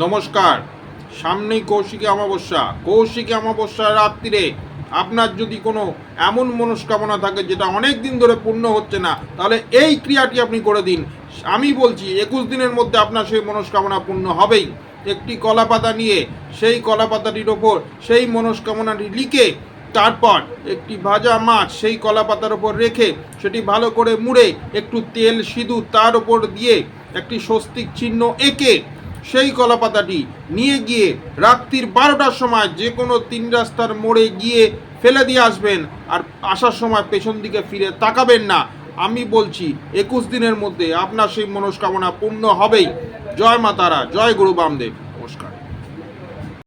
নমস্কার। সামনেই কৌশিকী অমাবস্যার রাত্রিরে আপনার যদি কোনো এমন মনস্কামনা থাকে যেটা অনেক দিন ধরে পূর্ণ হচ্ছে না, তাহলে এই ক্রিয়াটি আপনি করে দিন। আমি বলছি 21 দিনের মধ্যে আপনার সেই মনস্কামনা পূর্ণ হবেই। একটি কলা পাতা নিয়ে সেই কলা পাতাটির ওপর সেই মনস্কামনাটি লিখে, তারপর একটি ভাজা মাছ সেই কলা পাতার ওপর রেখে সেটি ভালো করে মুড়ে একটু তেল সিঁদুর তার ওপর দিয়ে একটি স্বস্তিক চিহ্ন এঁকে সেই কলা পাতাটি নিয়ে গিয়ে রাত্রির 12টার সময় যে কোনো 3 রাস্তার মোড়ে গিয়ে ফেলে দিয়ে আসবেন। আর আসার সময় পেছন দিকে ফিরে তাকাবেন না। আমি বলছি 21 দিনের মধ্যে আপনার সেই মনস্কামনা পূর্ণ হবেই। জয় মা তারা, জয় গুরু বামদেব। নমস্কার।